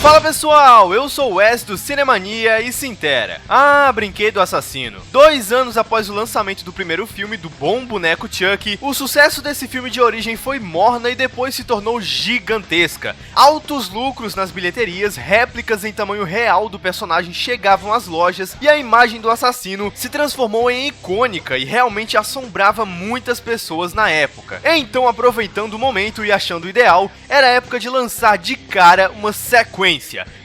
Fala pessoal, eu sou o Wes do Cinemania e Sintera. Brinquedo Assassino. 2 anos após o lançamento do primeiro filme do bom boneco Chuck, o sucesso desse filme de origem foi morna e depois se tornou gigantesca. Altos lucros nas bilheterias, réplicas em tamanho real do personagem chegavam às lojas e a imagem do assassino se transformou em icônica e realmente assombrava muitas pessoas na época. Então, aproveitando o momento e achando ideal, era a época de lançar de cara uma sequência.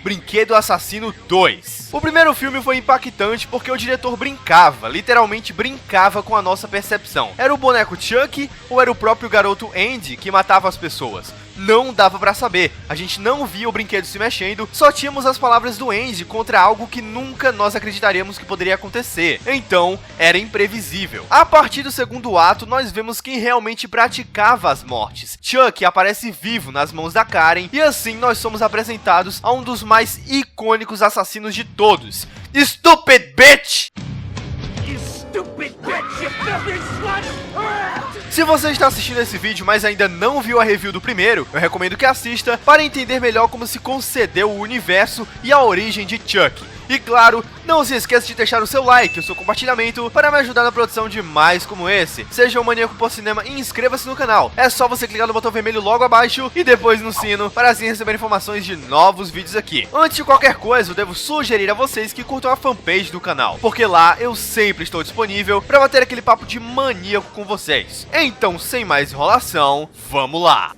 Brinquedo Assassino 2. O primeiro filme foi impactante porque o diretor brincava, literalmente brincava com a nossa percepção. Era o boneco Chuck ou era o próprio garoto Andy que matava as pessoas? Não dava pra saber, a gente não via o brinquedo se mexendo, só tínhamos as palavras do Andy contra algo que nunca nós acreditaríamos que poderia acontecer. Então, era imprevisível. A partir do segundo ato, nós vemos quem realmente praticava as mortes. Chuck aparece vivo nas mãos da Karen e assim nós somos apresentados a um dos mais icônicos assassinos de todos. Stupid Bitch! Se você está assistindo esse vídeo, mas ainda não viu a review do primeiro, eu recomendo que assista para entender melhor como se concedeu o universo e a origem de Chuck. E claro, não se esqueça de deixar o seu like e o seu compartilhamento para me ajudar na produção de mais como esse. Seja um maníaco por cinema e inscreva-se no canal. É só você clicar no botão vermelho logo abaixo e depois no sino para assim receber informações de novos vídeos aqui. Antes de qualquer coisa, eu devo sugerir a vocês que curtam a fanpage do canal, porque lá eu sempre estou disponível para bater aquele papo de maníaco com vocês. Então, sem mais enrolação, vamos lá!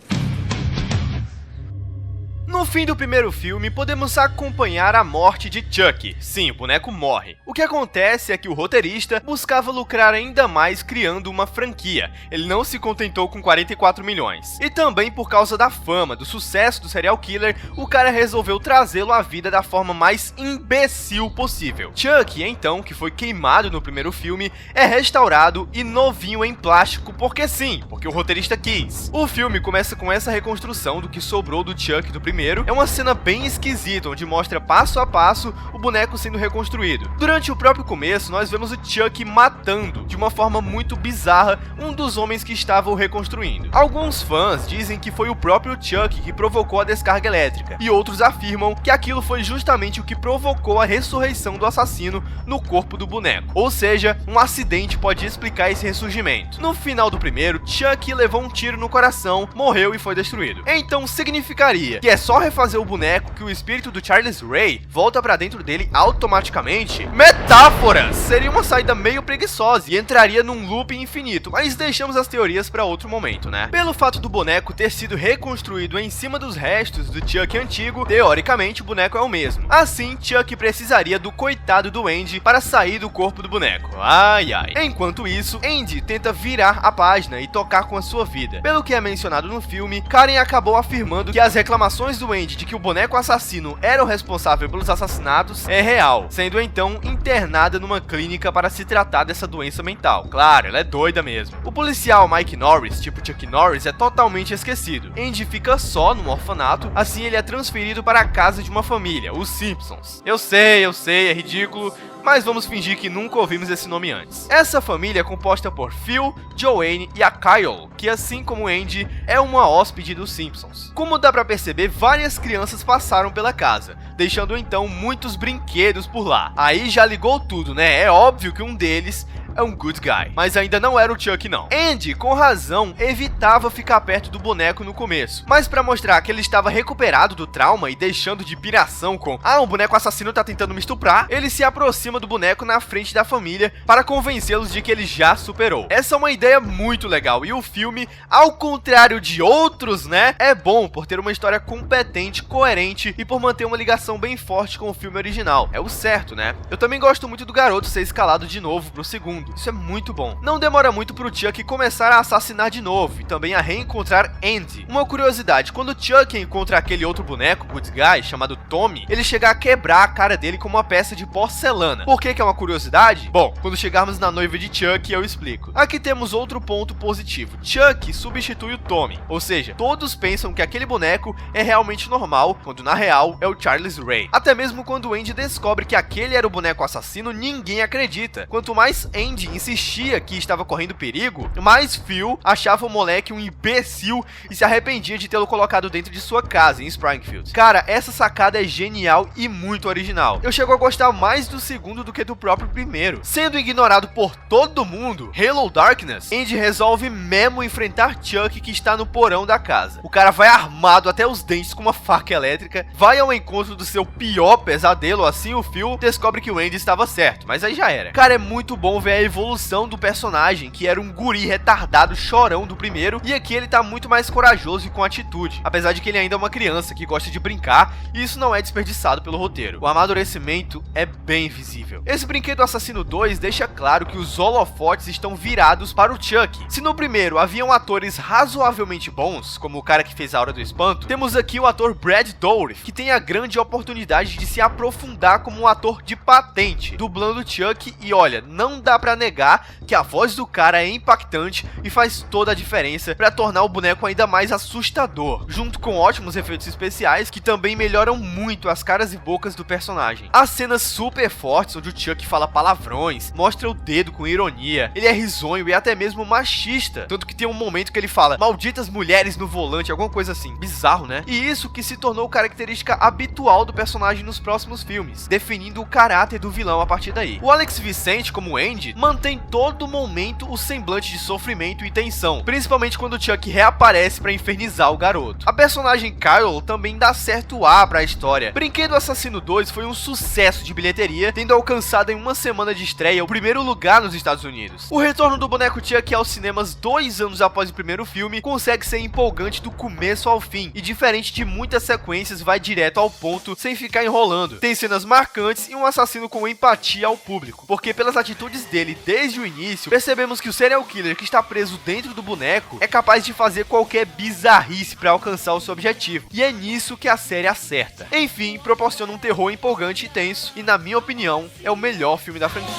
No fim do primeiro filme, podemos acompanhar a morte de Chuck. Sim, o boneco morre. O que acontece é que o roteirista buscava lucrar ainda mais criando uma franquia. Ele não se contentou com 44 milhões. E também por causa da fama, do sucesso do serial killer, o cara resolveu trazê-lo à vida da forma mais imbecil possível. Chuck, então, que foi queimado no primeiro filme, é restaurado e novinho em plástico porque sim, porque o roteirista quis. O filme começa com essa reconstrução do que sobrou do Chuck do primeiro. É uma cena bem esquisita, onde mostra passo a passo o boneco sendo reconstruído. Durante o próprio começo, nós vemos o Chuck matando, de uma forma muito bizarra, um dos homens que estavam reconstruindo. Alguns fãs dizem que foi o próprio Chuck que provocou a descarga elétrica, e outros afirmam que aquilo foi justamente o que provocou a ressurreição do assassino no corpo do boneco. Ou seja, um acidente pode explicar esse ressurgimento. No final do primeiro, Chuck levou um tiro no coração, morreu e foi destruído. Então significaria que é só refazer o boneco que o espírito do Charles Ray volta pra dentro dele automaticamente? Metáforas! Seria uma saída meio preguiçosa e entraria num loop infinito, mas deixamos as teorias pra outro momento, né? Pelo fato do boneco ter sido reconstruído em cima dos restos do Chuck antigo, teoricamente o boneco é o mesmo. Assim, Chuck precisaria do coitado do Andy para sair do corpo do boneco. Ai ai. Enquanto isso, Andy tenta virar a página e tocar com a sua vida. Pelo que é mencionado no filme, Karen acabou afirmando que as reclamações do Andy de que o boneco assassino era o responsável pelos assassinatos é real, sendo então internada numa clínica para se tratar dessa doença mental. Claro, ela é doida mesmo. O policial Mike Norris, tipo Chuck Norris, é totalmente esquecido. Andy fica só no orfanato, assim ele é transferido para a casa de uma família, os Simpsons. Eu sei, é ridículo, mas vamos fingir que nunca ouvimos esse nome antes. Essa família é composta por Phil, Joanne e a Kyle, que assim como Andy, é uma hóspede dos Simpsons. Como dá pra perceber, várias crianças passaram pela casa, deixando então muitos brinquedos por lá. Aí já ligou tudo, né? É óbvio que um deles é um good guy, mas ainda não era o Chuck não. Andy, com razão, evitava ficar perto do boneco no começo, mas pra mostrar que ele estava recuperado do trauma e deixando de piração com o boneco assassino tá tentando me estuprar, ele se aproxima do boneco na frente da família para convencê-los de que ele já superou. Essa é uma ideia muito legal e o filme, ao contrário de outros, né, é bom por ter uma história competente, coerente e por manter uma ligação bem forte com o filme original. É o certo, né? Eu também gosto muito do garoto ser escalado de novo pro segundo. Isso é muito bom. Não demora muito pro Chuck começar a assassinar de novo e também a reencontrar Andy. Uma curiosidade, quando o Chuck encontra aquele outro boneco, good guy, chamado Tommy, ele chega a quebrar a cara dele como uma peça de porcelana. Por que é uma curiosidade? Bom, quando chegarmos na noiva de Chuck, eu explico. Aqui temos outro ponto positivo. Chuck substitui o Tommy, ou seja, todos pensam que aquele boneco é realmente normal, quando na real é o Charles Ray. Até mesmo quando Andy descobre que aquele era o boneco assassino, ninguém acredita. Quanto mais Andy Andy insistia que estava correndo perigo, mais Phil achava o moleque um imbecil e se arrependia de tê-lo colocado dentro de sua casa, em Springfield. Cara, essa sacada é genial e muito original. Eu chego a gostar mais do segundo do que do próprio primeiro. Sendo ignorado por todo mundo, Hello Darkness, Andy resolve mesmo enfrentar Chuck, que está no porão da casa. O cara vai armado até os dentes com uma faca elétrica, vai ao encontro do seu pior pesadelo, assim o Phil descobre que o Andy estava certo, mas aí já era. Cara, é muito bom ver a evolução do personagem, que era um guri retardado chorão do primeiro, e aqui ele tá muito mais corajoso e com atitude, apesar de que ele ainda é uma criança que gosta de brincar, e isso não é desperdiçado pelo roteiro. O amadurecimento é bem visível. Esse Brinquedo Assassino 2 deixa claro que os holofotes estão virados para o Chuck. Se no primeiro haviam atores razoavelmente bons, como o cara que fez A Hora do Espanto, temos aqui o ator Brad Dourif, que tem a grande oportunidade de se aprofundar como um ator de patente, dublando Chuck, e olha, não dá pra negar que a voz do cara é impactante e faz toda a diferença pra tornar o boneco ainda mais assustador, junto com ótimos efeitos especiais que também melhoram muito as caras e bocas do personagem. As cenas super fortes onde o Chuck fala palavrões, mostra o dedo com ironia, ele é risonho e até mesmo machista, tanto que tem um momento que ele fala malditas mulheres no volante, alguma coisa assim, bizarro, né? E isso que se tornou característica habitual do personagem nos próximos filmes, definindo o caráter do vilão a partir daí. O Alex Vicente, como Andy, mantém todo momento o semblante de sofrimento e tensão, principalmente quando o Chuck reaparece pra infernizar o garoto. A personagem Carol também dá certo ar pra história. Brinquedo Assassino 2 foi um sucesso de bilheteria, tendo alcançado em uma semana de estreia o primeiro lugar nos Estados Unidos. O retorno do boneco Chuck aos cinemas 2 anos após o primeiro filme consegue ser empolgante do começo ao fim, e diferente de muitas sequências, vai direto ao ponto sem ficar enrolando. Tem cenas marcantes e um assassino com empatia ao público, porque pelas atitudes dele desde o início, percebemos que o serial killer que está preso dentro do boneco é capaz de fazer qualquer bizarrice para alcançar o seu objetivo, e é nisso que a série acerta. Enfim, proporciona um terror empolgante e tenso, e na minha opinião, é o melhor filme da franquia.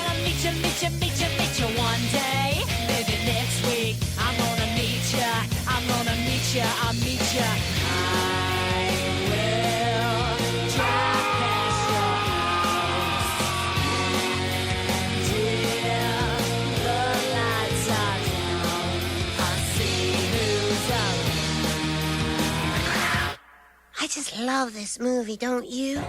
I just love this movie, don't you?